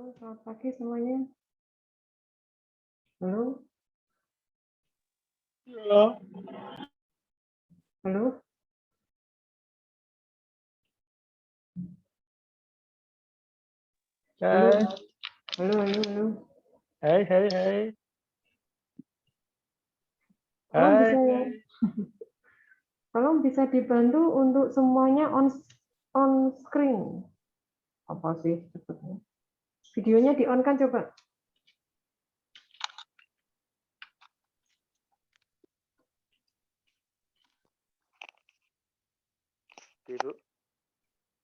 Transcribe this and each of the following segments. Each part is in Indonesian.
Selamat pagi semuanya. Halo, Halo. halo. Halo, Hai. halo. Hai. Tolong Hai. bisa ya. Tolong bisa dibantu untuk semuanya on screen. Apa sih sebetulnya? Videonya di on kan coba. Ibu.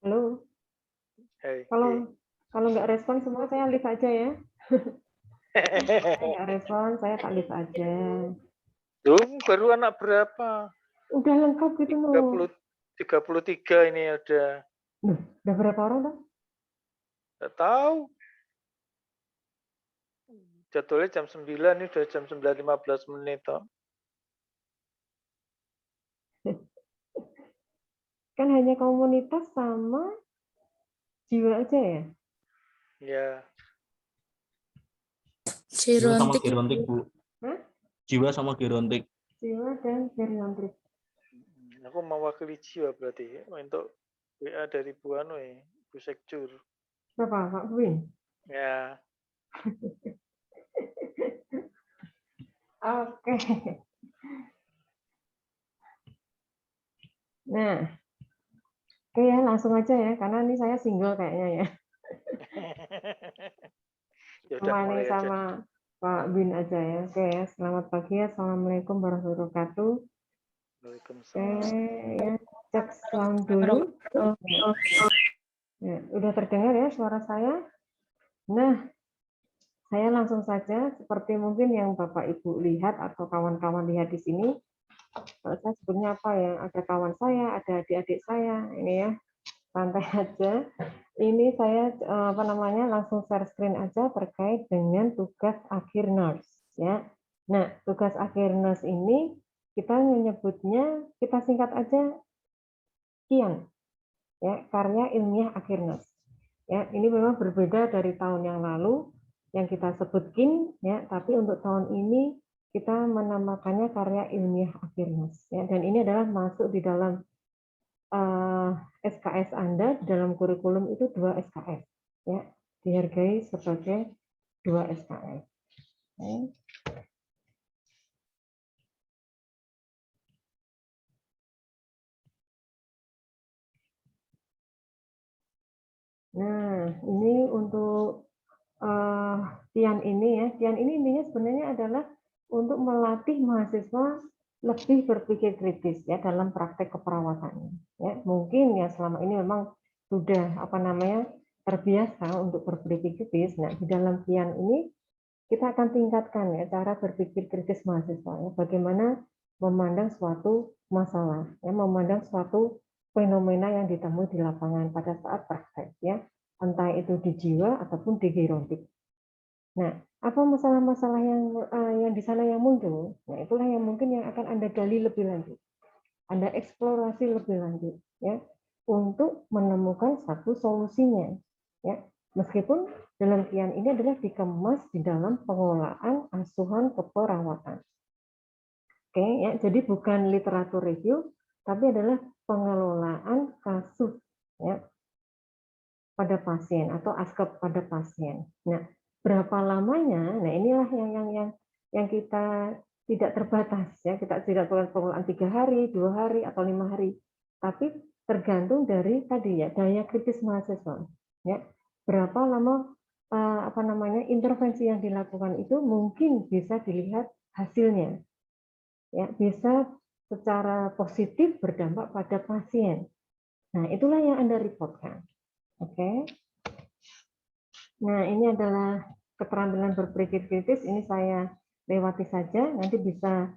Halo. Hai. Kalau nggak respon semua saya leave aja ya. Saya nggak respon, saya tak leave aja. Baru anak berapa? Udah lengkap gitu loh. 33 ini ada. Udah berapa orang tuh? Nggak tahu. Jadwalnya jam 9, ini udah jam 9.15 menit. Toh. Kan hanya komunitas sama jiwa aja ya? Ya. Jiwa sama gerontik, Bu. Hah? Jiwa sama gerontik. Jiwa dan geriatrik. Aku mewakili jiwa berarti untuk WA dari Bu Anu ya, Bu Sekjur. Siapa? Pak Win? Ya. Oke. Nah, oke ya langsung aja ya, karena ini saya single kayaknya ya. Ya udah Temani mulai aja. sama Pak Bin aja ya. Oke ya, selamat pagi. Assalamualaikum warahmatullahi wabarakatuh. Oke Waalaikumsalam. ya, cek sound dulu. Ya, udah terdengar ya suara saya? Nah, saya langsung saja seperti mungkin yang Bapak Ibu lihat atau kawan-kawan lihat di sini. Saya sebutnya apa ya? Ada kawan saya, ada adik-adik saya, ini ya. Santai aja. Ini saya langsung share screen aja terkait dengan tugas akhir nurse ya. Nah, tugas akhir nurse ini kita menyebutnya, kita singkat aja KIAN ya, karya ilmiah akhir nurse. Ya, ini memang berbeda dari tahun yang lalu yang kita sebut KIN ya, tapi untuk tahun ini kita menamakannya karya ilmiah akhir nurse ya, dan ini adalah masuk di dalam SKS Anda di dalam kurikulum itu 2 SKS ya, dihargai sebagai 2 SKS. Oke. Nah, ini untuk Tian ini ya. Tian ini intinya sebenarnya adalah untuk melatih mahasiswa lebih berpikir kritis ya dalam praktek keperawatannya. Ya, mungkin ya selama ini memang sudah terbiasa untuk berpikir kritis. Nah, di dalam Tian ini kita akan tingkatkan ya cara berpikir kritis mahasiswa ya, bagaimana memandang suatu masalah ya, memandang suatu fenomena yang ditemui di lapangan pada saat praktek ya, entah itu di jiwa ataupun di gerontik. Nah, apa masalah-masalah yang di sana yang muncul? Nah, itulah yang mungkin yang akan Anda gali lebih lanjut, Anda eksplorasi lebih lanjut ya, untuk menemukan satu solusinya ya. Meskipun dalam kian ini adalah dikemas di dalam pengelolaan asuhan keperawatan. Oke ya, jadi bukan literatur review, tapi adalah pengelolaan kasus ya pada pasien atau askep pada pasien. Nah, berapa lamanya? Nah, inilah yang kita tidak terbatas ya, kita tidak pengelolaan 3 hari, 2 hari atau 5 hari, tapi tergantung dari tadi ya daya kritis mahasiswa ya. Berapa lama intervensi yang dilakukan itu mungkin bisa dilihat hasilnya ya, bisa secara positif berdampak pada pasien. Nah, itulah yang Anda reportkan. Oke. Nah, ini adalah keterampilan berpikir kritis. Ini saya lewati saja. Nanti bisa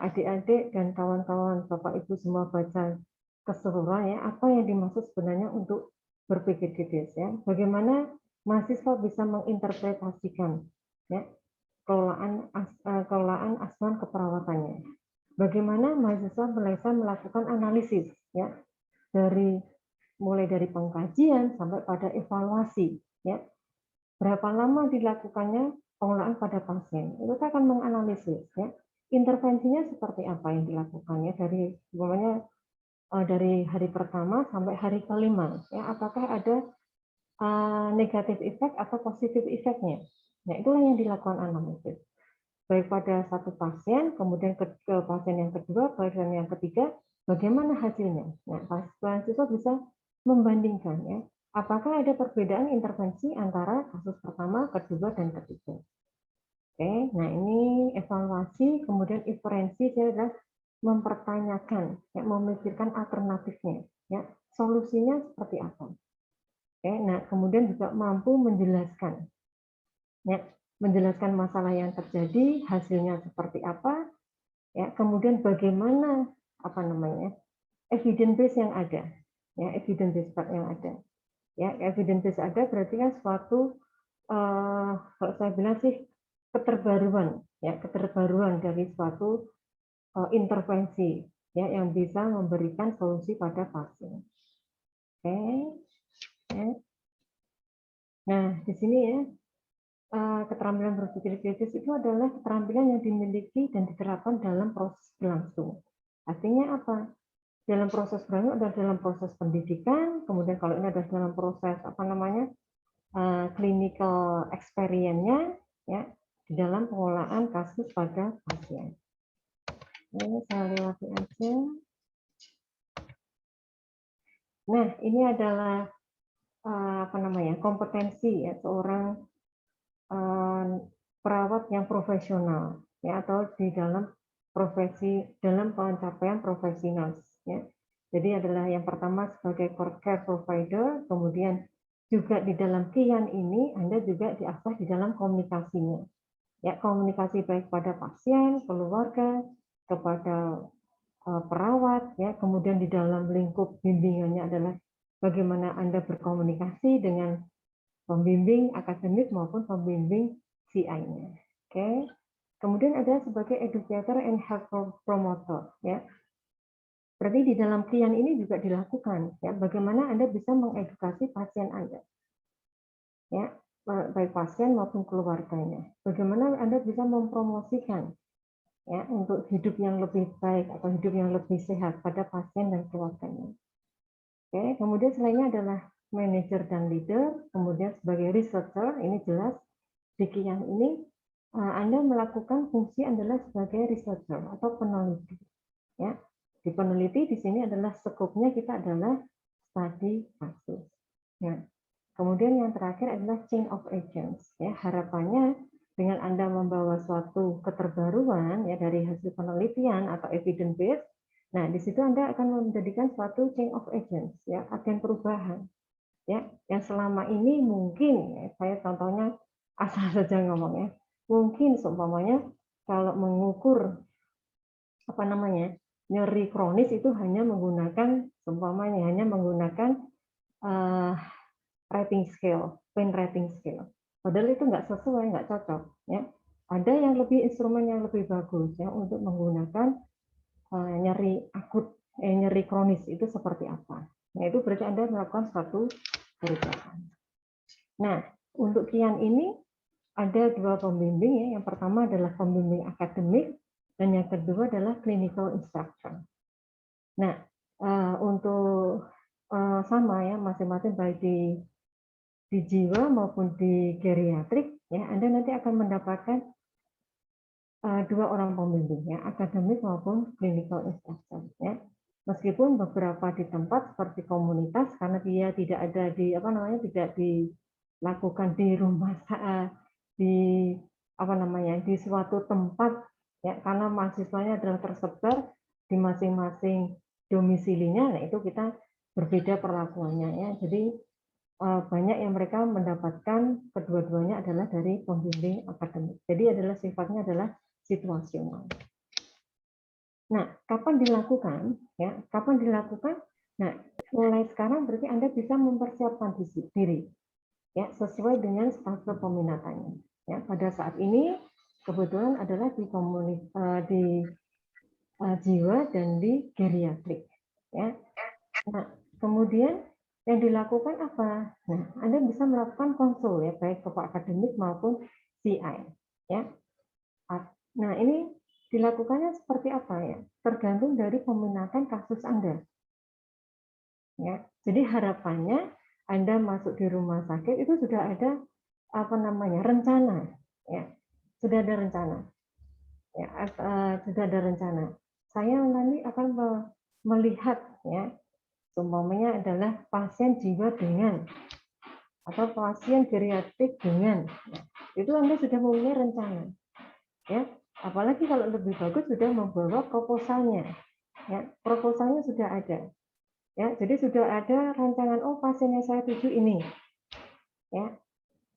adik-adik dan kawan-kawan Bapak Ibu semua baca keseluruhan ya, apa yang dimaksud sebenarnya untuk berpikir kritis ya. Bagaimana mahasiswa bisa menginterpretasikan ya kelolaan asuhan keperawatannya. Bagaimana mahasiswa bisa melakukan analisis ya, mulai dari pengkajian sampai pada evaluasi ya. berapa lama dilakukannya pengelolaan pada pasien. Itu kita akan menganalisis ya. Intervensinya seperti apa yang dilakukannya dari sebenarnya dari hari pertama sampai hari kelima ya, apakah ada negatif efek atau positif efeknya. Nah, itulah yang dilakukan analisis. Baik pada satu pasien, kemudian ke pasien yang kedua, pasien yang ketiga, bagaimana hasilnya. Nah, mahasiswa bisa membandingkan ya, apakah ada perbedaan intervensi antara kasus pertama, kedua, dan ketiga. Oke, nah ini evaluasi, kemudian inferensi adalah mempertanyakan, ya, memikirkan alternatifnya, ya, solusinya seperti apa. Oke, nah kemudian juga mampu menjelaskan, ya, menjelaskan masalah yang terjadi, hasilnya seperti apa, ya, kemudian bagaimana apa namanya evidence base yang ada, ya, evidence base yang ada, ya, evidence base ada berarti kan suatu kalau saya bilang sih keterbaruan, ya, keterbaruan dari suatu intervensi, ya, yang bisa memberikan solusi pada pasien. Oke, ya. Nah di sini ya. Keterampilan berpikir kritis itu adalah keterampilan yang dimiliki dan diterapkan dalam proses berlangsung. Artinya apa? Dalam proses berlangsung adalah dalam proses pendidikan, kemudian kalau ini adalah dalam proses apa namanya clinical experience-nya, ya, di dalam pengelolaan kasus pada pasien. Ini saya lewati aja. Nah, ini adalah apa namanya kompetensi ya seorang perawat yang profesional ya atau di dalam profesi dalam pencapaian profesional ya. Jadi adalah yang pertama sebagai care provider, kemudian juga di dalam KIAN ini Anda juga diasah di dalam komunikasinya. Ya, komunikasi baik pada pasien, keluarga, kepada perawat ya, kemudian di dalam lingkup bimbingannya adalah bagaimana Anda berkomunikasi dengan pembimbing akademik maupun pembimbing CI-nya. Oke. Kemudian ada sebagai educator and health promoter ya. Berarti di dalam klien ini juga dilakukan ya, bagaimana Anda bisa mengedukasi pasien Anda. Ya, baik pasien maupun keluarganya. Bagaimana Anda bisa mempromosikan ya untuk hidup yang lebih baik atau hidup yang lebih sehat pada pasien dan keluarganya. Oke, kemudian selainnya adalah manager dan leader, kemudian sebagai researcher, ini jelas di KIAN ini Anda melakukan fungsi adalah sebagai researcher atau peneliti. Ya, di peneliti di sini adalah skopnya kita adalah studi kasus. Ya. Kemudian yang terakhir adalah chain of agents. Ya, harapannya dengan Anda membawa suatu keterbaruan ya dari hasil penelitian atau evidence base. Nah, di situ Anda akan menjadikan suatu chain of agents, ya, agen perubahan, ya, yang selama ini mungkin, ya, saya contohnya asal saja ngomongnya, mungkin seumpamanya kalau mengukur apa namanya nyeri kronis itu hanya menggunakan seumpamanya hanya menggunakan rating scale, pain rating scale, padahal itu nggak sesuai, nggak cocok, ya. Ada yang lebih instrumen yang lebih bagus ya untuk menggunakan nyeri akut, nyeri kronis itu seperti apa. Nah, itu berarti Anda melakukan suatu perubahan. Nah, untuk KIAN ini ada dua pembimbing ya. Yang pertama adalah pembimbing akademik dan yang kedua adalah clinical instructor. Nah, untuk sama ya masing-masing baik di jiwa maupun di geriatrik ya, Anda nanti akan mendapatkan dua orang pembimbing ya, akademik maupun clinical instructor ya. Meskipun beberapa di tempat seperti komunitas karena dia tidak ada di apa namanya tidak dilakukan di rumah di apa namanya di suatu tempat ya karena mahasiswanya adalah tersebar di masing-masing domisilinya, nah itu kita berbeda perlakuannya ya. Jadi banyak yang mereka mendapatkan kedua-duanya adalah dari pembimbing akademik. Jadi adalah sifatnya adalah situasional. Nah, kapan dilakukan? Ya, kapan dilakukan? Nah, mulai sekarang berarti Anda bisa mempersiapkan diri, ya, sesuai dengan stase peminatannya. Ya, pada saat ini kebetulan adalah di jiwa dan di geriatrik. Ya. Nah, kemudian Yang dilakukan apa? Nah, Anda bisa melakukan konsul ya, baik ke akademik maupun CI. Ya. Nah, ini dilakukannya seperti apa ya? Tergantung dari peminatan kasus Anda. Ya. Jadi harapannya Anda masuk di rumah sakit itu sudah ada rencana, ya. Sudah ada rencana. Ya, sudah ada rencana. Saya nanti akan melihat ya, umpamanya adalah pasien jiwa dengan atau pasien geriatrik dengan, ya, itu Anda sudah mempunyai rencana, ya. Apalagi kalau lebih bagus sudah membawa proposalnya, ya. Proposalnya sudah ada, ya. Jadi sudah ada rancangan, oh pasien yang saya tuju ini, ya,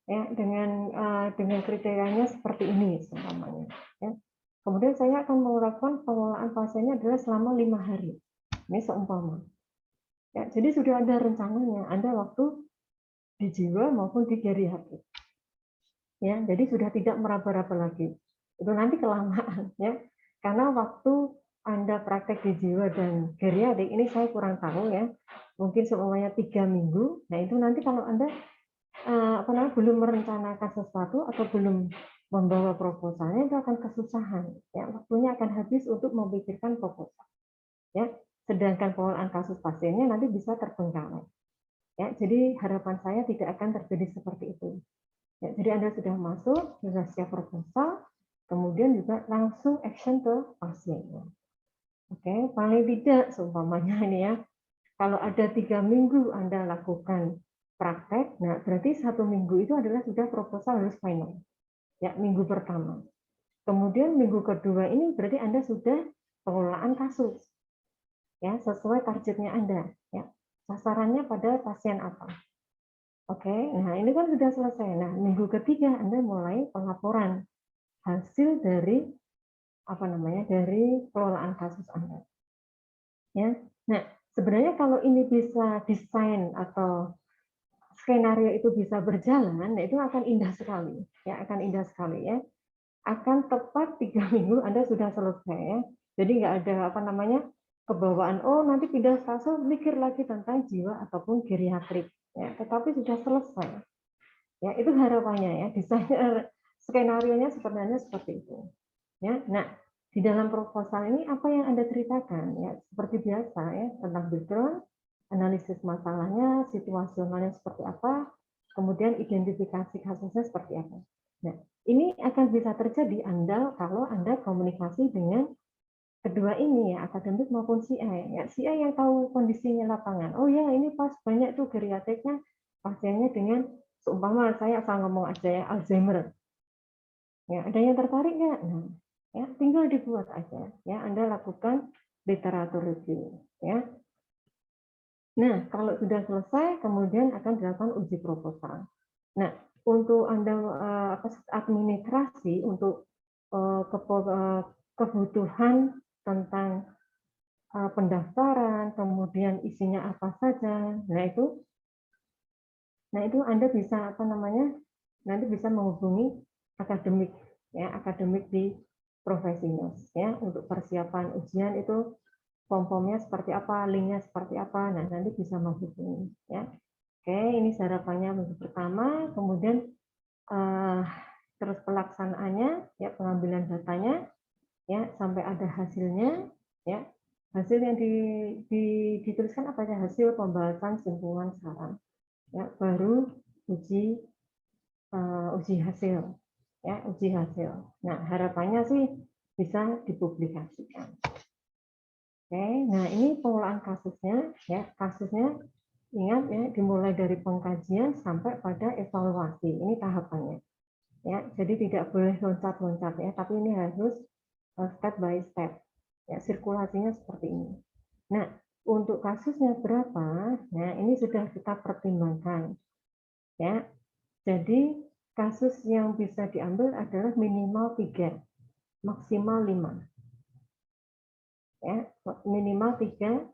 ya dengan kriterianya seperti ini, umpamanya, ya. Kemudian saya akan melakukan pengelolaan pasiennya adalah selama 5 hari, ini seumpama. Ya, jadi sudah ada rencananya, Anda waktu di jiwa maupun di geriatrik. Ya, jadi sudah tidak meraba-raba lagi. Itu nanti kelamaan ya. Karena waktu Anda praktek di jiwa dan geriatrik ini saya kurang tahu ya. Mungkin semuanya 3 minggu. Nah, itu nanti kalau Anda belum merencanakan sesuatu atau belum membawa proposalnya, itu akan kesusahan. Ya, waktunya akan habis untuk memikirkan proposal. Ya, sedangkan pengelolaan kasus pasiennya nanti bisa terbengkalai. Ya, jadi harapan saya tidak akan terjadi seperti itu. Ya, jadi Anda sudah masuk, sudah siap proposal, kemudian juga langsung action ke pasiennya. Oke, paling tidak seumpamanya ini ya, kalau ada 3 minggu Anda lakukan praktek, nah berarti 1 minggu itu adalah sudah proposal harus final. Ya, minggu pertama. Kemudian minggu kedua ini berarti Anda sudah pengelolaan kasus. Ya, sesuai targetnya Anda, ya. Sasarannya pada pasien apa. Oke, nah ini kan sudah selesai. Nah, minggu ketiga Anda mulai pelaporan hasil dari dari pengelolaan kasus Anda. Ya. Nah, sebenarnya kalau ini bisa desain atau skenario itu bisa berjalan, nah itu akan indah sekali. Ya, akan indah sekali ya. Akan tepat 3 minggu Anda sudah selesai ya. Jadi nggak ada kebawaan, oh nanti pindah kasus mikir lagi tentang jiwa ataupun geriatrik. Ya, tetapi sudah selesai. Ya, itu harapannya ya, desain skenario-nya sebenarnya seperti itu. Ya, nah di dalam proposal ini apa yang Anda ceritakan ya, seperti biasa ya, tentang background, analisis masalahnya, situasionalnya seperti apa, kemudian identifikasi kasusnya seperti apa. Nah, ini akan bisa terjadi kalau Anda komunikasi dengan kedua ini ya, akademik maupun CI. Ya, CI yang tahu kondisinya lapangan. Oh ya, ini pas banyak tuh geriatriknya pasiennya dengan seumpama saya asal ngomong aja ya, Alzheimer. Ya, ada yang tertarik nggak? Nah, ya tinggal dibuat aja. Ya, Anda lakukan literatur review. Ya. Nah, kalau sudah selesai, kemudian akan dilakukan uji proposal. Nah, untuk Anda administrasi untuk kebutuhan tentang pendaftaran, kemudian isinya apa saja. Nah itu Anda bisa nanti bisa menghubungi akademik ya, akademik di Profesinos ya, untuk persiapan ujian itu form-formnya seperti apa, linknya seperti apa. Nah, nanti bisa menghubungi ya. Oke, ini harapannya minggu pertama, kemudian terus pelaksanaannya ya, pengambilan datanya ya sampai ada hasilnya ya. Hasil yang dituliskan apa saja, hasil pembahasan simpulan saran ya, baru uji hasil ya, uji hasil. Nah, harapannya sih bisa dipublikasikan. Oke, nah ini pengelolaan kasusnya ya, kasusnya ingat ya, dimulai dari pengkajian sampai pada evaluasi. Ini tahapannya. Ya, jadi tidak boleh loncat-loncat ya, tapi ini harus step by step. Ya, sirkulasinya seperti ini. Nah, untuk kasusnya berapa? Nah, ini sudah kita pertimbangkan. Ya. Jadi, kasus yang bisa diambil adalah minimal 3, maksimal 5. Ya, minimal 3,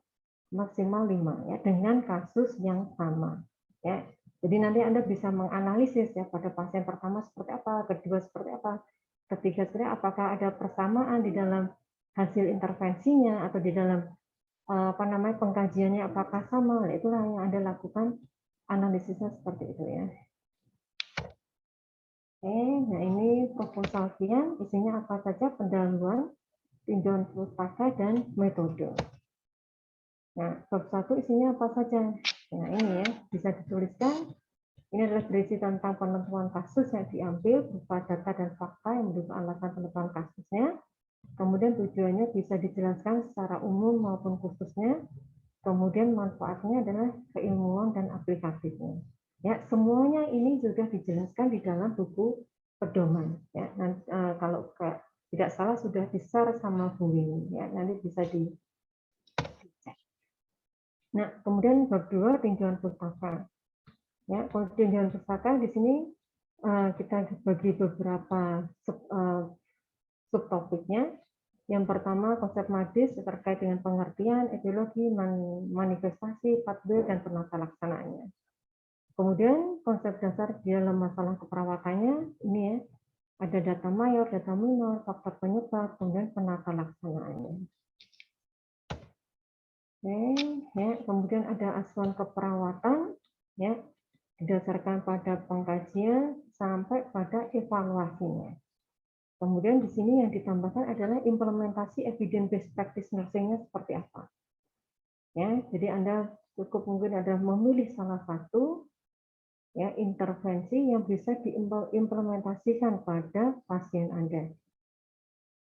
maksimal 5 ya, dengan kasus yang sama. Ya. Jadi nanti Anda bisa menganalisis ya, pada pasien pertama seperti apa, kedua seperti apa, ketiga seperti apa, apakah ada persamaan di dalam hasil intervensinya atau di dalam pengkajiannya apakah sama, itulah yang Anda lakukan analisisnya seperti itu ya. Oke, nah ini proposal Kian, isinya apa saja, pendahuluan, tinjauan pustaka, dan metode. Nah, bab 1 isinya apa saja? Nah, ini ya, bisa dituliskan. Ini adalah berisi tentang penentuan kasus yang diambil berupa data dan fakta yang mendukung alasan penentuan kasusnya. Kemudian tujuannya bisa dijelaskan secara umum maupun khususnya. Kemudian manfaatnya adalah keilmuan dan aplikatifnya. Ya, semuanya ini sudah dijelaskan di dalam buku pedoman. Ya, nanti, kalau tidak salah sudah di-share sama Bu Winnie. Ya, nanti bisa dicek. Nah, kemudian bab 2 tinjauan pustaka. Ya, tinjauan pustaka di sini kita bagi beberapa subtopiknya. Yang pertama, konsep madis terkait dengan pengertian, etiologi, manifestasi, pathway, dan penata laksanaannya. Kemudian, konsep dasar di dalam masalah keperawatannya, ini ya, ada data mayor, data minor, faktor penyebab, kemudian penata laksanaannya. Oke, ya, kemudian ada acuan keperawatan, ya, didasarkan pada pengkajian sampai pada evaluasinya. Kemudian di sini yang ditambahkan adalah implementasi evidence-based practice nursing-nya seperti apa. Ya, jadi Anda cukup mungkin ada memilih salah satu ya intervensi yang bisa diimplementasikan pada pasien Anda.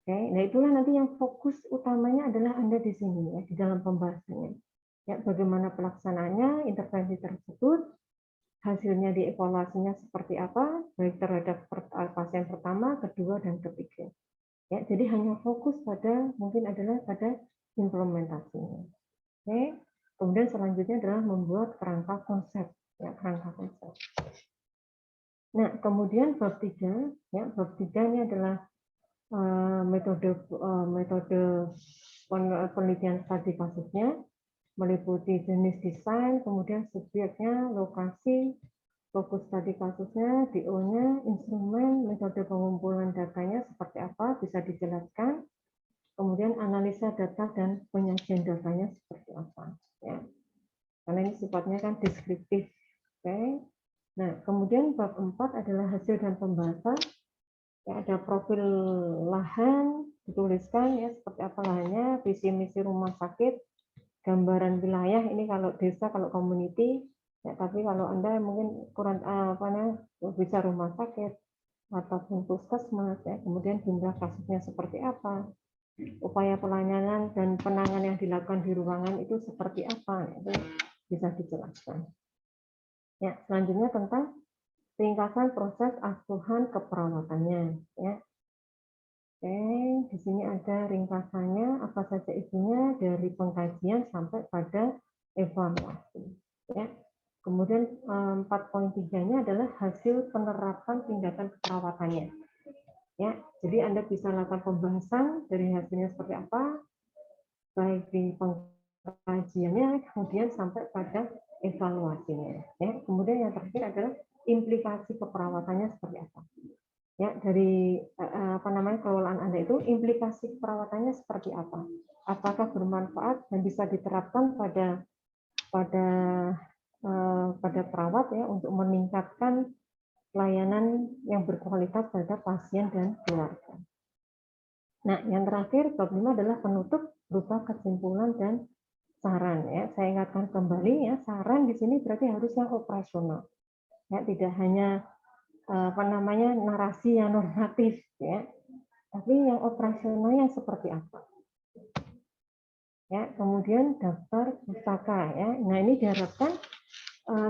Oke, nah itulah nanti yang fokus utamanya adalah Anda di sini ya, di dalam pembahasannya. Ya, bagaimana pelaksanaannya intervensi tersebut, hasilnya dievaluasinya seperti apa, baik terhadap pasien pertama, kedua, dan ketiga. Ya, jadi hanya fokus pada mungkin adalah pada implementasinya. Oke. Kemudian selanjutnya adalah membuat kerangka konsep, ya, kerangka konsep. Nah, kemudian bab 3, ya, bab 3 ini adalah metode penelitian studi kasusnya, meliputi jenis desain, kemudian subjeknya, lokasi, fokus studi kasusnya, DO-nya, instrumen, metode pengumpulan datanya seperti apa, bisa dijelaskan. Kemudian analisa data dan penyajian datanya seperti apa. Ya. Karena ini sifatnya kan deskriptif. Oke. Nah, kemudian bab 4 adalah hasil dan pembahasan. Ya, ada profil lahan, dituliskan ya seperti apa lahannya, visi misi rumah sakit, gambaran wilayah, ini kalau desa, kalau community, ya, tapi kalau Anda mungkin kurang bisa rumah sakit ataupun puskesmas, ya, kemudian jumlah kasusnya seperti apa, upaya pelayanan dan penanganan yang dilakukan di ruangan itu seperti apa, itu bisa dijelaskan. Ya, selanjutnya tentang ringkasan proses asuhan keperawatannya. Ya. Oke, di sini ada ringkasannya, apa saja isinya dari pengkajian sampai pada evaluasi. Ya. Kemudian 4.3-nya adalah hasil penerapan tindakan keperawatannya. Ya, jadi Anda bisa lakukan pembahasan dari hasilnya seperti apa, baik di pengkajiannya, kemudian sampai pada evaluasinya. Ya, kemudian yang terakhir adalah implikasi keperawatannya seperti apa. Ya, dari pengelolaan Anda itu implikasi perawatannya seperti apa? Apakah bermanfaat dan bisa diterapkan pada perawat ya untuk meningkatkan pelayanan yang berkualitas terhadap pasien dan keluarga. Nah, yang terakhir bab 5 adalah penutup berupa kesimpulan dan saran ya. Saya ingatkan kembali ya, saran di sini berarti harus yang operasional. Ya, tidak hanya narasi yang normatif ya, tapi yang operasionalnya seperti apa. Ya, kemudian daftar pustaka ya. Nah, ini diharapkan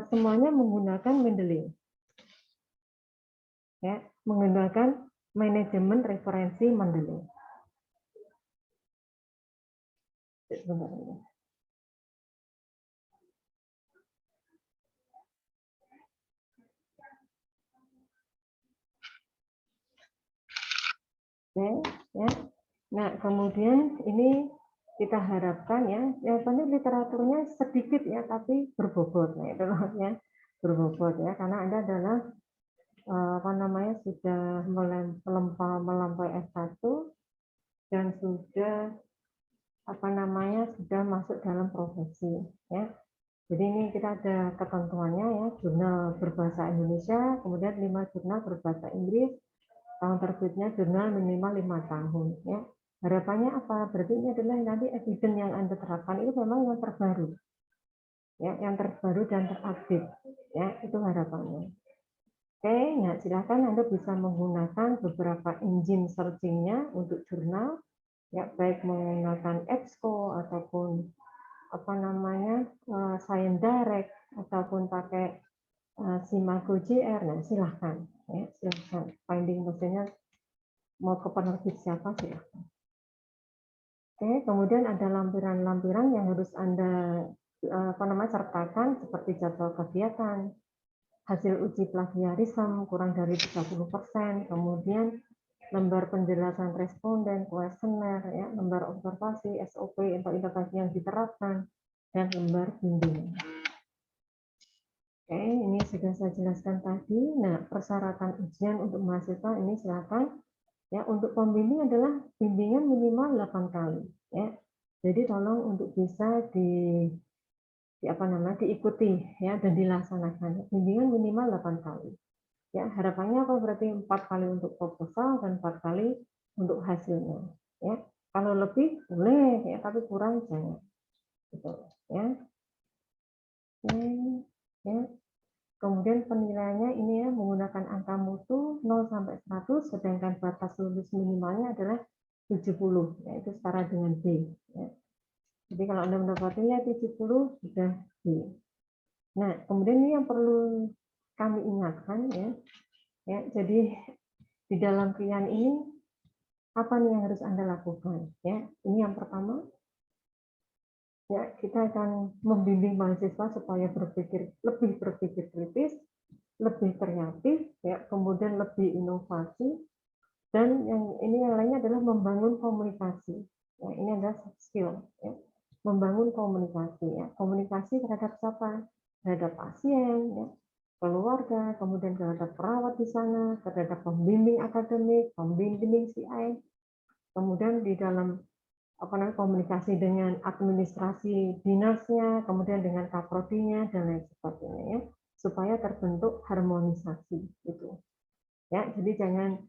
semuanya menggunakan Mendeley. Ya, menggunakan manajemen referensi Mendeley. Sebentar ini. Oke, ya. Nah, kemudian ini kita harapkan ya, yang penting literaturnya sedikit ya, tapi berbobot. Nah, itu ya, berbobot ya, karena Anda adalah sudah melampaui S1 dan sudah sudah masuk dalam profesi, ya. Jadi ini kita ada ketentuannya, ya, jurnal berbahasa Indonesia, kemudian 5 jurnal berbahasa Inggris, tahun terbitnya jurnal minimal 5 tahun, ya. Harapannya apa? Berarti ini adalah nanti evidence yang Anda terapkan itu memang yang terbaru, ya, yang terbaru dan terupdate, ya, itu harapannya. Oke, nah silakan Anda bisa menggunakan beberapa engine searching-nya untuk jurnal, ya, baik menggunakan EBSCO ataupun Science Direct ataupun pakai Simago JR. Nah, silahkan, ya, silahkan finding mesinnya mau ke penerbit siapa silahkan. Oke, kemudian ada lampiran-lampiran yang harus Anda sertakan seperti jadwal kegiatan, hasil uji plagiarisme kurang dari 30%, kemudian lembar penjelasan responden, kuesioner, ya, lembar observasi, SOP, intervensi yang diterapkan, dan lembar bimbingan. Oke, ini sudah saya jelaskan tadi. Nah, persyaratan ujian untuk mahasiswa ini silakan. Ya, untuk pembimbing adalah bimbingan minimal 8 kali. Ya. Jadi tolong untuk bisa diikuti, ya, dan dilaksanakan. Bimbingan minimal 8 kali. Ya, harapannya apa? Berarti 4 kali untuk proposal dan 4 kali untuk hasilnya. Ya, kalau lebih boleh, ya, tapi kurang jangan. Gitu, ya. Oke, ya. Kemudian penilaiannya ini, ya, menggunakan angka mutu 0 sampai 100, sedangkan batas lulus minimalnya adalah 70, yaitu setara dengan B. Ya. Jadi kalau Anda mendapat nilai 70 sudah B. Nah, kemudian ini yang perlu kami ingatkan, ya. Ya, jadi di dalam PIAN ini apa nih yang harus Anda lakukan? Ya, ini yang pertama. Ya, kita akan membimbing mahasiswa supaya lebih berpikir kritis, lebih kreatif, ya, kemudian lebih inovasi, dan yang lainnya adalah membangun komunikasi. Ya, ini adalah skill, ya. Membangun komunikasi, ya. Komunikasi terhadap siapa? Terhadap pasien, ya, keluarga, kemudian terhadap perawat di sana, terhadap pembimbing akademik, pembimbing CI, kemudian di dalam komunikasi dengan administrasi dinasnya, kemudian dengan kaprodinya dan lain sebagainya, ya, supaya terbentuk harmonisasi itu. Ya, jadi jangan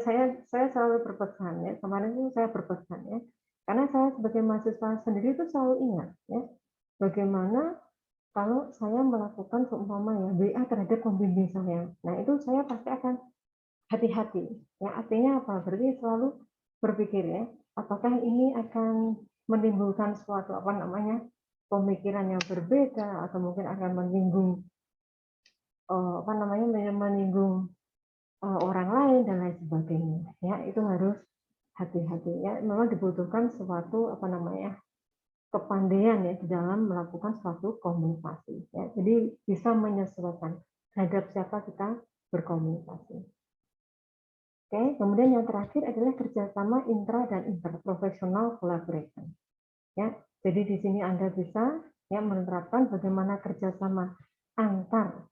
saya selalu berpesan, ya, kemarin itu saya berpesan, ya, karena saya sebagai mahasiswa sendiri itu selalu ingat, ya, bagaimana kalau saya melakukan seumpama, ya, WA terhadap pembimbing saya. Nah, itu saya pasti akan hati-hati. Ya, artinya apa? Berarti selalu berpikir, ya, apakah ini akan menimbulkan suatu pemikiran yang berbeda atau mungkin akan menyinggung orang lain dan lain sebagainya. Ya, itu harus hati-hati, ya. Memang dibutuhkan suatu kepandaian, ya, di dalam melakukan suatu komunikasi, ya. Jadi bisa menyesuaikan terhadap siapa kita berkomunikasi. Oke, kemudian yang terakhir adalah kerjasama intra dan interprofessional collaboration. Ya, jadi di sini Anda bisa, ya, menerapkan bagaimana kerjasama antar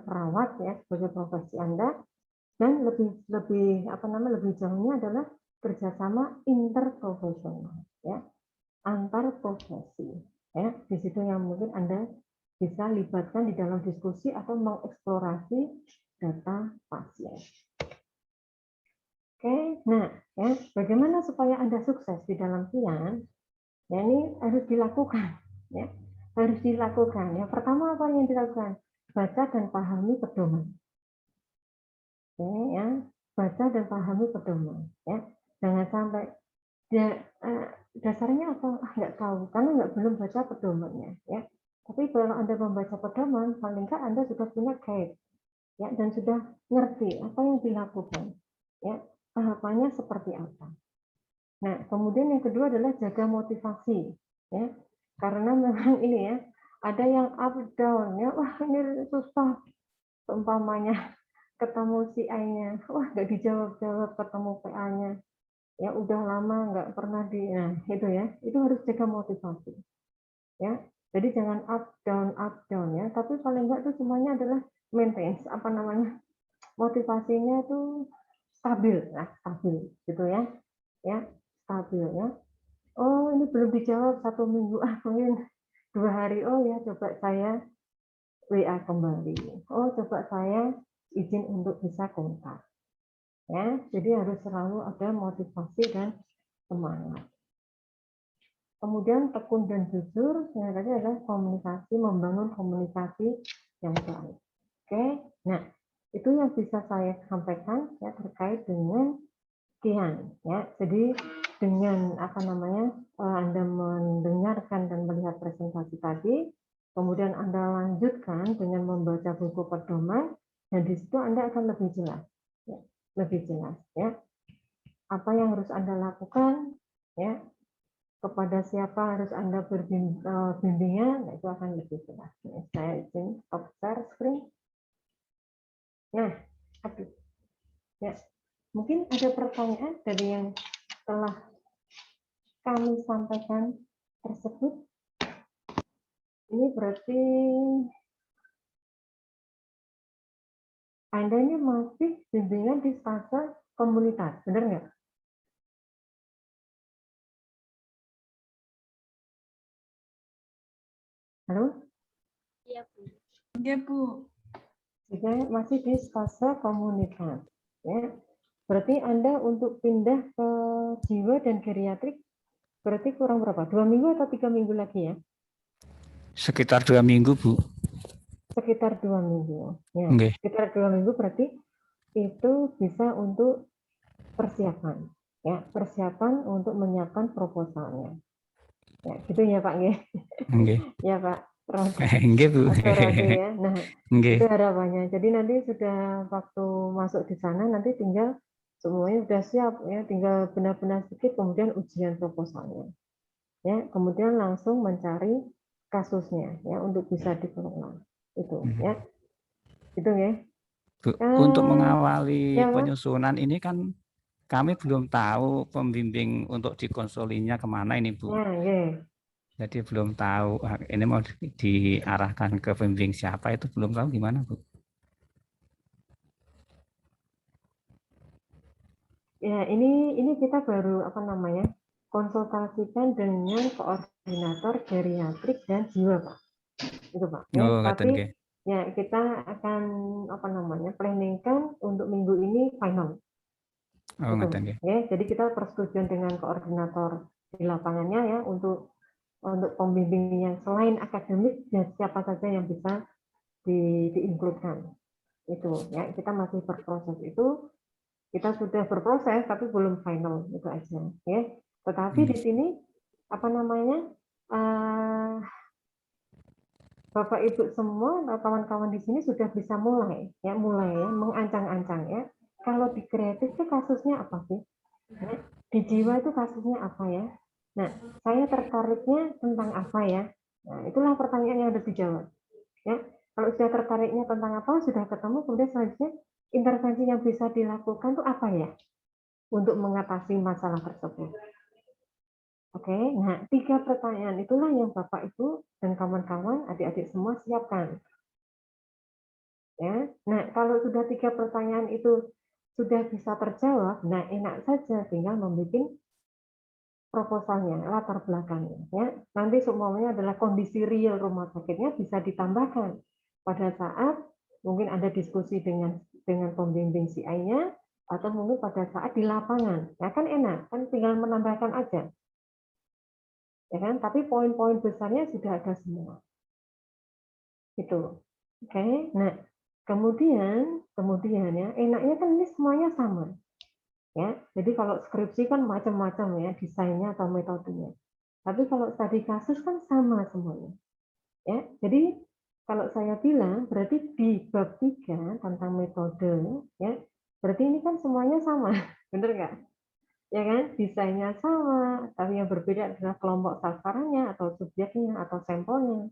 perawat, ya, sebagai profesi Anda, dan lebih jauhnya adalah kerjasama interprofesional, ya, antar profesi, ya. Di situ yang mungkin Anda bisa libatkan di dalam diskusi atau mengeksplorasi data pasien. Oke, nah, ya, bagaimana supaya Anda sukses di dalam PIAN? Ya, ini harus dilakukan, ya, harus dilakukan. Yang pertama apa yang dilakukan? Baca dan pahami pedoman. Oke, ya, baca dan pahami pedoman. Ya, jangan sampai dasarnya apa? Nggak tahu, karena belum baca pedomannya. Ya, tapi kalau Anda membaca pedoman, paling nggak Anda sudah punya guide, ya, dan sudah ngerti apa yang dilakukan. Ya, tahapannya seperti apa. Nah, kemudian yang kedua adalah jaga motivasi, ya, karena memang ini, ya, ada yang up down, ya, wah ini susah, umpamanya ketemu CI-nya, wah nggak dijawab-jawab, ketemu PA-nya, ya udah lama nggak pernah nah itu, ya, itu harus jaga motivasi, ya. Jadi jangan up down, ya, tapi paling nggak itu semuanya adalah maintain motivasinya itu stabil, gitu, ya, stabil, ya. oh ini belum dijawab 1 minggu, mungkin 2 hari, oh ya coba saya WA kembali, oh coba saya izin untuk bisa kontak. Ya, jadi harus selalu ada motivasi dan semangat. Kemudian tekun dan jujur, yang tadi adalah komunikasi, membangun komunikasi yang baik. Oke, nah itu yang bisa saya sampaikan ya terkait dengan Kian. Ya, jadi dengan Anda mendengarkan dan melihat presentasi tadi, kemudian Anda lanjutkan dengan membaca buku pedoman, dan di situ Anda akan lebih jelas, ya, lebih jelas, ya, apa yang harus Anda lakukan, ya, kepada siapa harus Anda berbimbingan, itu akan lebih jelas. Nah, saya izin stop share screen. Nah, ya, mungkin ada pertanyaan dari yang telah kami sampaikan tersebut. Ini berarti Anda ini masih bimbingan di fase komunitas, benar nggak? Halo? Iya, Bu. Iya, Bu. Juga masih di fase komunitas. Ya. Berarti Anda untuk pindah ke jiwa dan geriatrik berarti kurang berapa? 2 minggu atau 3 minggu lagi ya? Sekitar 2 minggu, Bu. Sekitar 2 minggu. Ya, Oke. sekitar 2 minggu berarti itu bisa untuk persiapan. Ya, persiapan untuk menyiapkan proposalnya. Ya, gitu ya Pak ya. Oke. Ya Pak. Oke, Bu. Ya. Nah, Oke. itu harapannya. Jadi nanti sudah waktu masuk di sana nanti tinggal semuanya sudah siap ya, tinggal benar-benar sedikit kemudian ujian proposalnya. Ya, kemudian langsung mencari kasusnya ya untuk bisa dikelola. Itu ya. Itu ya. Bu, untuk mengawali ya, penyusunan ini kan kami belum tahu pembimbing untuk dikonsolinya kemana ini, Bu. Ya. Jadi belum tahu ini mau diarahkan ke pembimbing siapa itu belum tahu gimana, Bu. Ya, ini kita baru konsultasikan dengan koordinator geriatrik dan jiwa, Pak. Itu, Pak. Ya, Oh, tapi ya kita akan planningkan untuk minggu ini final. Oh, Ya, jadi kita persetujuan dengan koordinator di lapangannya ya untuk pembimbing yang selain akademik dan siapa saja yang bisa diinkludkan. Itu ya, kita masih berproses itu. Kita sudah berproses tapi belum final, itu aja ya. Tetapi di sini Bapak Ibu semua kawan-kawan di sini sudah bisa mulai ya mengancang-ancang ya. Kalau di kreatif itu kasusnya apa sih? Ya, di jiwa itu kasusnya apa ya? Nah, saya tertariknya tentang apa ya? Nah, itulah pertanyaan yang harus dijawab. Ya, kalau sudah tertariknya tentang apa, sudah ketemu, kemudian selanjutnya intervensi yang bisa dilakukan itu apa ya untuk mengatasi masalah tersebut. Oke, nah 3 pertanyaan itulah yang Bapak Ibu dan kawan-kawan adik-adik semua siapkan. Ya, nah kalau sudah 3 pertanyaan itu sudah bisa terjawab, nah enak saja tinggal membuat proposalnya, latar belakangnya. Ya, nanti semuanya adalah kondisi real rumah sakitnya bisa ditambahkan pada saat mungkin ada diskusi dengan pembimbing CI-nya atau mungkin pada saat di lapangan. Ya kan enak, kan tinggal menambahkan aja. Ya kan? Tapi poin-poin besarnya sudah ada semua. Itu. Oke. Nah, kemudian ya, enaknya kan ini semuanya sama. Ya. Jadi kalau skripsi kan macam-macam ya desainnya atau metodenya. Tapi kalau studi kasus kan sama semuanya. Ya. Jadi kalau saya bilang berarti di bab 3 tentang metode ya, berarti ini kan semuanya sama. Benar nggak? Ya kan? Desainnya sama, tapi yang berbeda adalah kelompok sasarannya atau subjeknya atau sampelnya.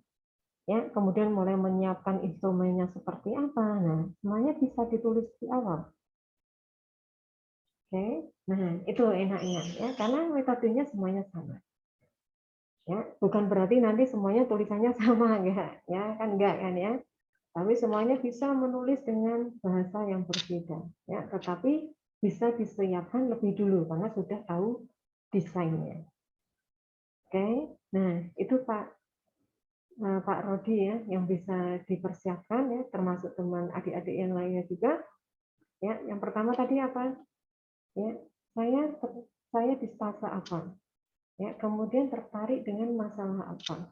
Ya, kemudian mulai menyiapkan instrumennya seperti apa. Nah, semuanya bisa ditulis di awal. Oke. Nah, itu enaknya ya, karena metodenya semuanya sama. Ya, bukan berarti nanti semuanya tulisannya sama enggak, ya kan enggak kan ya. Tapi semuanya bisa menulis dengan bahasa yang berbeda, ya, tetapi bisa disiapkan lebih dulu karena sudah tahu desainnya. Oke, nah itu Pak Rodi ya yang bisa dipersiapkan ya, termasuk teman adik-adik yang lainnya juga. Ya, yang pertama tadi apa? Ya, saya di stase apa? Ya, kemudian tertarik dengan masalah apa?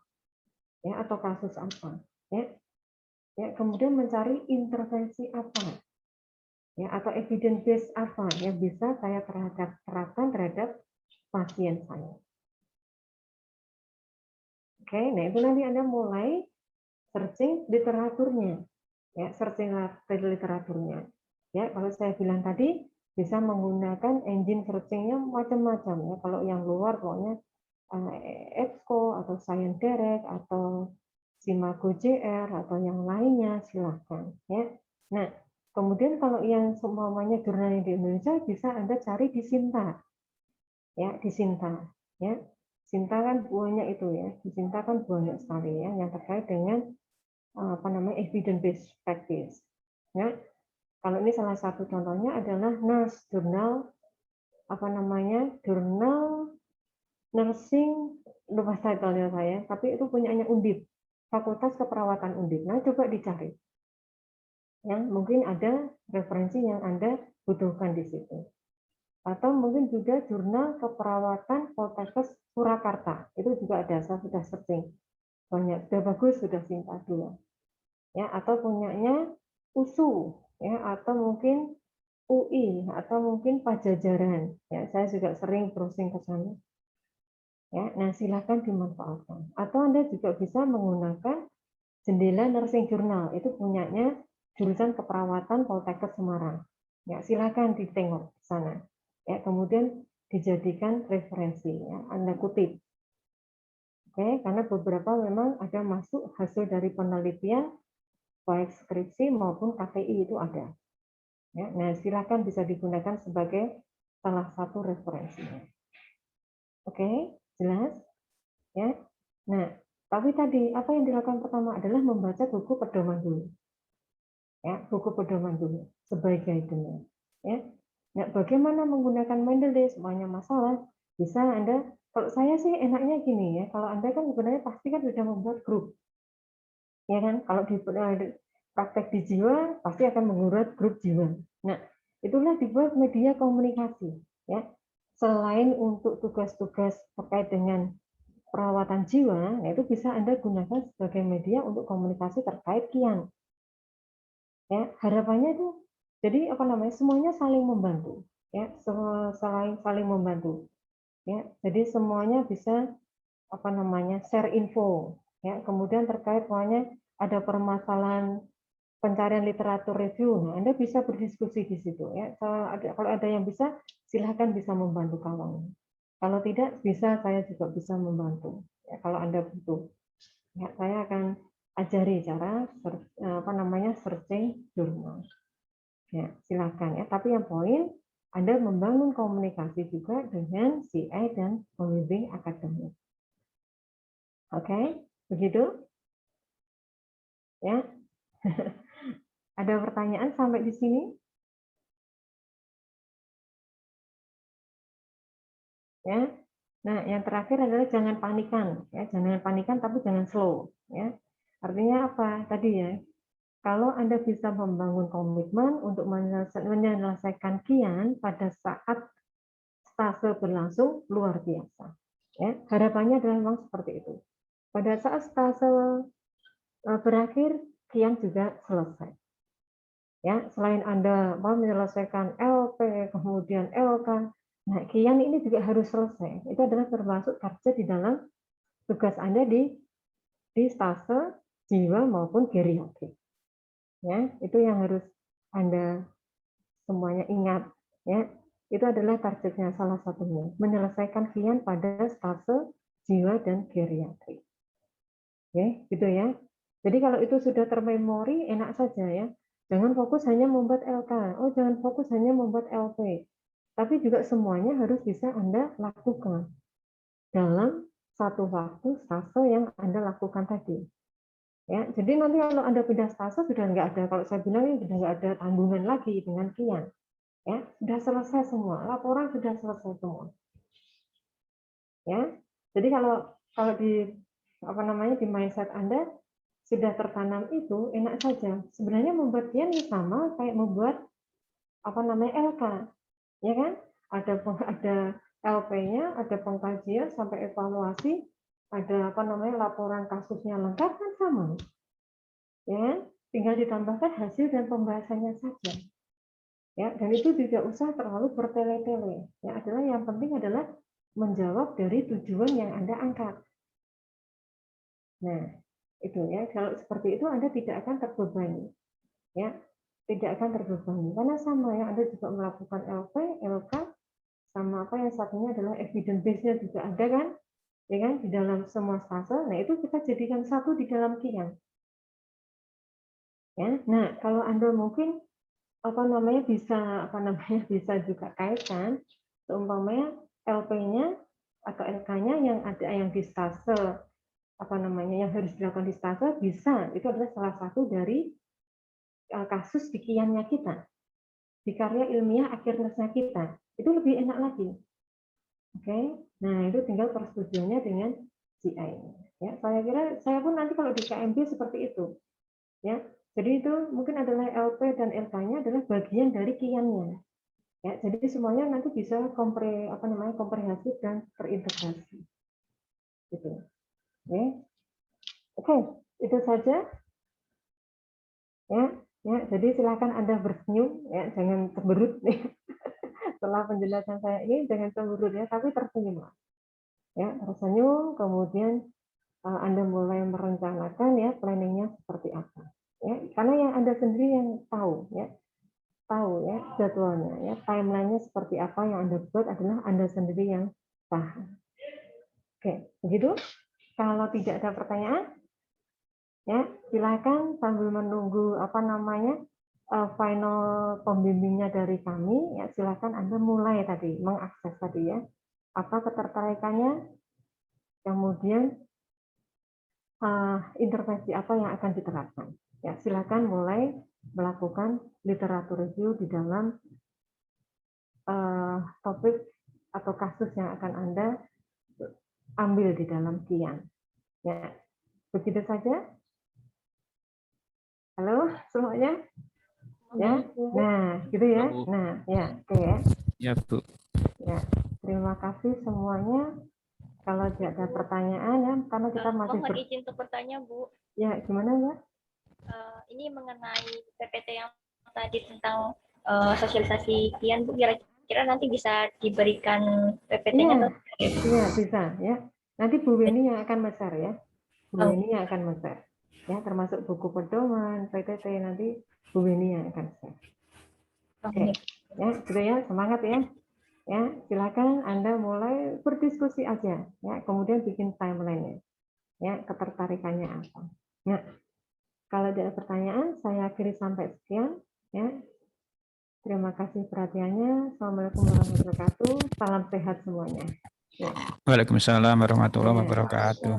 Ya, atau kasus apa? Ya, ya, kemudian mencari intervensi apa? Ya, atau evidence base apa yang bisa saya terapkan terhadap pasien saya. Oke, nah itu nanti Anda mulai searching literaturnya. Ya, searching literaturnya. Ya, kalau saya bilang tadi bisa menggunakan engine searching-nya macam-macam ya. Kalau yang luar pokoknya EBSCO atau Science Direct atau Simago JR atau yang lainnya silahkan ya. Nah, kemudian kalau yang semuanya jurnalnya di Indonesia bisa Anda cari di Sinta. Ya, di Sinta ya. Sinta kan banyak itu ya. Di Sinta kan banyak sekali ya yang terkait dengan evidence based practice. Ya, kalau ini salah satu contohnya adalah NAS, jurnal jurnal nursing, lupa title-nya saya, tapi itu punyanya Undip, Fakultas Keperawatan Undip. Nah, coba dicari. Ya, mungkin ada referensi yang Anda butuhkan di situ. Atau mungkin juga jurnal keperawatan Poltekkes Surakarta. Itu juga ada, saya sudah searching. Banyak, sudah bagus, sudah Sinta 2. Ya, atau punyanya USU, ya, atau mungkin UI, atau mungkin Pajajaran. Ya, saya juga sering browsing ke sana. Ya, nah silakan dimanfaatkan. Atau Anda juga bisa menggunakan Jendela Nursing Journal, itu punyanya jurusan keperawatan Poltekkes Semarang. Ya, silakan ditengok di sana. Ya, kemudian dijadikan referensi, ya, Anda kutip. Oke, karena beberapa memang ada masuk hasil dari penelitian baik skripsi maupun KPI itu ada. Ya, nah silakan bisa digunakan sebagai salah satu referensinya. Oke, jelas? Ya. Nah, tapi tadi apa yang dilakukan pertama adalah membaca buku pedoman dulu. Ya, buku pedoman dulu sebagai guidance. Ya. Nah, bagaimana menggunakan Mendeley semuanya masalah bisa Anda, kalau saya sih enaknya gini ya, kalau Anda kan sebenarnya pasti kan sudah membuat grup. Ya kan? Kalau di praktek di jiwa pasti akan membuat grup jiwa. Nah, itulah dibuat media komunikasi, ya. Selain untuk tugas-tugas terkait dengan perawatan jiwa, itu bisa Anda gunakan sebagai media untuk komunikasi terkait kian. Ya, harapannya itu jadi semuanya saling membantu, ya, saling membantu. Ya, jadi semuanya bisa share info, ya. Kemudian terkait pokoknya ada permasalahan pencarian literatur review, nah Anda bisa berdiskusi di situ, ya. Kalau ada yang bisa, silahkan bisa membantu kawan. Kalau tidak bisa, saya juga bisa membantu. Ya, kalau Anda butuh, ya, saya akan ajari cara searching jurnal. Ya, silakan ya. Tapi yang poin, Anda membangun komunikasi juga dengan CI dan pembimbing akademik. Oke, begitu? Ya. Ada pertanyaan sampai di sini? Ya. Nah, yang terakhir adalah jangan panikan, ya, jangan panikan tapi jangan slow, ya. Artinya apa? Tadi ya, kalau Anda bisa membangun komitmen untuk menyelesaikan kian pada saat stase berlangsung luar biasa. Ya, harapannya adalah memang seperti itu. Pada saat stase berakhir, kian juga selesai. Ya, selain Anda mau menyelesaikan LP, kemudian LK, nah, kian ini juga harus selesai. Itu adalah termasuk target di dalam tugas Anda di stase jiwa maupun geriatrik. Ya, itu yang harus Anda semuanya ingat. Ya, itu adalah targetnya salah satunya, menyelesaikan kian pada stase jiwa dan geriatrik. Ya, gitu ya. Jadi kalau itu sudah termemori, enak saja ya. Jangan fokus hanya membuat LK. Oh, jangan fokus hanya membuat LP. Tapi juga semuanya harus bisa Anda lakukan dalam satu waktu stase yang Anda lakukan tadi. Ya, jadi nanti kalau Anda pindah stase sudah nggak ada, kalau saya bilang sudah nggak ada tanggungan lagi dengan kian. Ya, sudah selesai semua, laporan sudah selesai semua. Ya, jadi kalau kalau di di mindset Anda sudah tertanam itu enak saja. Sebenarnya membuat kian sama kayak membuat LK, ya kan? Ada LP-nya, ada pengkajian sampai evaluasi, ada laporan kasusnya lengkap kan sama, ya kan? Tinggal ditambahkan hasil dan pembahasannya saja. Ya, dan itu tidak usah terlalu bertele-tele. Ya, yang penting adalah menjawab dari tujuan yang Anda angkat. Nah, itu ya. Kalau seperti itu Anda tidak akan terbebani. Ya, tidak akan terbebani. Karena sama ya, Anda juga melakukan LP, LK, sama yang satunya adalah evidence base-nya juga ada kan? Ya kan, di dalam semua fase. Nah, itu kita jadikan satu di dalam kian. Ya. Nah, kalau Anda mungkin bisa juga kaitkan seumpamanya LP-nya atau LK-nya yang ada yang di stase yang harus dilakukan di stase bisa, itu adalah salah satu dari kasus di kiannya kita, di karya ilmiah akhirnya kita, itu lebih enak lagi. Oke, nah itu tinggal persetujuannya dengan GI. Ya, saya kira saya pun nanti kalau di KMB seperti itu, ya. Jadi itu mungkin adalah LP dan LK-nya adalah bagian dari kiannya. Ya, jadi semuanya nanti bisa komprehensif dan terintegrasi. Gitu. Oke, itu saja. Ya, jadi silakan Anda bersenyum, ya, jangan cemberut. Setelah penjelasan saya ini jangan cemberut ya, tapi tersenyum. Ya, tersenyum, kemudian Anda mulai merencanakan ya planningnya seperti apa. Ya, karena yang Anda sendiri yang tahu ya jadwalnya ya, timelinenya seperti apa yang Anda buat adalah Anda sendiri yang paham. Oke, begitu. Kalau tidak ada pertanyaan, ya silakan sambil menunggu final pembimbingnya dari kami, ya silakan Anda mulai tadi mengakses tadi ya apa ketertarikannya, kemudian intervensi apa yang akan diterapkan. Ya, silakan mulai melakukan literatur review di dalam topik atau kasus yang akan Anda ambil di dalam kian. Ya, begitu saja. Halo semuanya. Ya, nah gitu ya. Nah, ya, oke ya. Ya, Bu. Ya, terima kasih semuanya. Kalau tidak ada pertanyaan ya, karena kita masih mohon izin untuk bertanya, Bu. Ya, gimana ya? Ini mengenai PPT yang tadi tentang sosialisasi kian, Bu, kira-kira nanti bisa diberikan PPT-nya? Iya, bisa ya. Nanti Bu Weni yang akan share ya. Bu Weni yang akan share. Ya, termasuk buku pedoman, PPT nanti Bu Weni yang akan share. Oke. Ya, gitu ya, semangat ya. Ya, silakan Anda mulai berdiskusi aja ya, kemudian bikin timeline-nya. Ya, ketertarikannya apa. Nah, kalau ada pertanyaan, saya akhiri sampai sekian. Ya. Terima kasih perhatiannya. Assalamualaikum warahmatullahi wabarakatuh. Salam sehat semuanya. Ya. Waalaikumsalam warahmatullahi wabarakatuh.